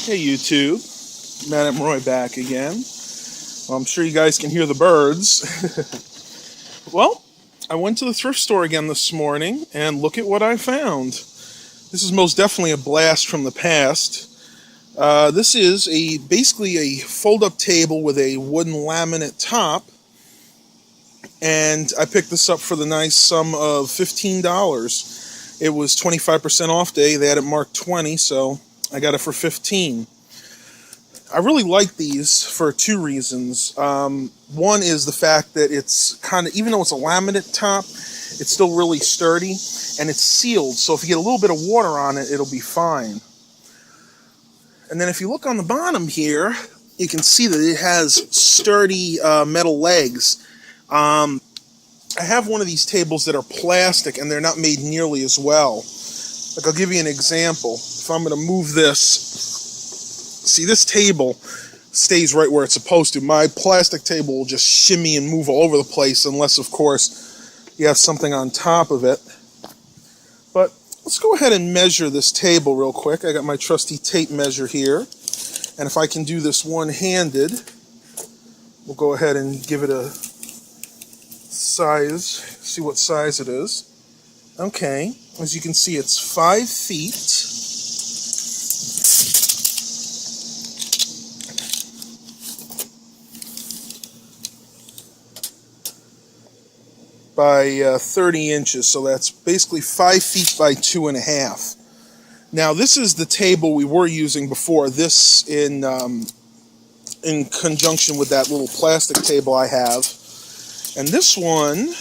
Hey YouTube, Matt and Roy back again. Well, I'm sure you guys can hear the birds. Well, I went to the thrift store again this morning, and look at what I found. This is most definitely a blast from the past. This is basically a fold-up table with a wooden laminate top, and I picked this up for the nice sum of $15. It was 25% off day. They had it marked 20, so I got it for 15. I really like these for two reasons. One is the fact that it's kind of, even though it's a laminate top, it's still really sturdy, and it's sealed, so if you get a little bit of water on it, it'll be fine. And then if you look on the bottom here, you can see that it has sturdy metal legs. I have one of these tables that are plastic, and they're not made nearly as well. Like, I'll give you an example. If I'm going to move this, see, this table stays right where it's supposed to. My plastic table will just shimmy and move all over the place, unless, of course, you have something on top of it. But let's go ahead and measure this table real quick. I got my trusty tape measure here. And if I can do this one-handed, we'll go ahead and give it a size, see what size it is. Okay, as you can see, it's 5 feet by 30 inches, so that's basically 5 feet by 2.5. Now, this is the table we were using before. This in conjunction with that little plastic table I have. And this one,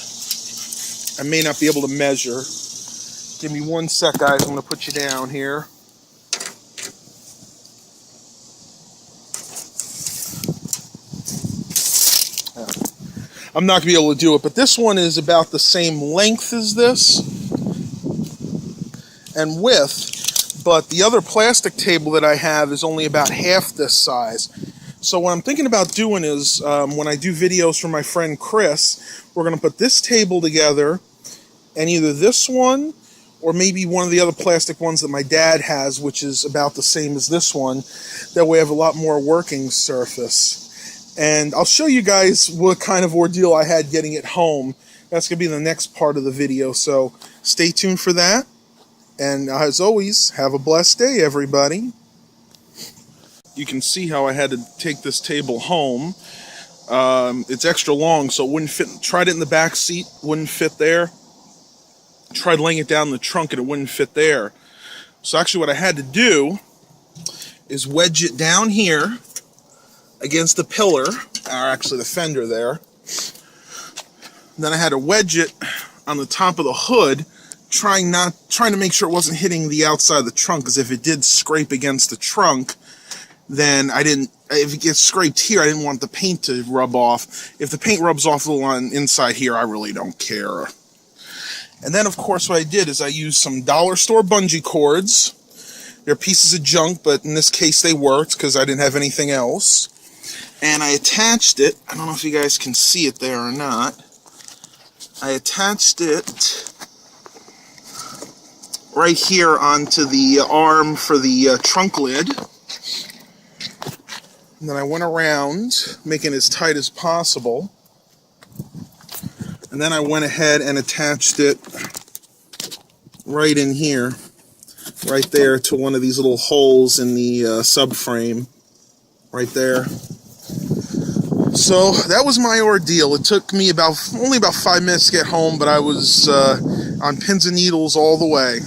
I may not be able to measure. Give me one sec, guys. I'm going to put you down here. I'm not going to be able to do it, but this one is about the same length as this and width, but the other plastic table that I have is only about half this size. So what I'm thinking about doing is, when I do videos for my friend Chris, we're going to put this table together and either this one or maybe one of the other plastic ones that my dad has, which is about the same as this one. That way I have a lot more working surface. And I'll show you guys what kind of ordeal I had getting it home. That's going to be the next part of the video, so stay tuned for that. And as always, have a blessed day, everybody. You can see how I had to take this table home. It's extra long, so it wouldn't fit. Tried it in the back seat, wouldn't fit there. Tried laying it down in the trunk, and it wouldn't fit there. So actually what I had to do is wedge it down here against the pillar, or actually the fender there. And then I had to wedge it on the top of the hood, trying to make sure it wasn't hitting the outside of the trunk, because if it did scrape against the trunk, then if it gets scraped here, I didn't want the paint to rub off. If the paint rubs off a little on inside here, I really don't care. And then, of course, what I did is I used some dollar store bungee cords. They're pieces of junk, but in this case they worked because I didn't have anything else. And I attached it. I don't know if you guys can see it there or not. I attached it right here onto the arm for the trunk lid. And then I went around, making it as tight as possible. And then I went ahead and attached it right in here, right there to one of these little holes in the subframe, right there. So that was my ordeal. It took me only about 5 minutes to get home, but I was on pins and needles all the way.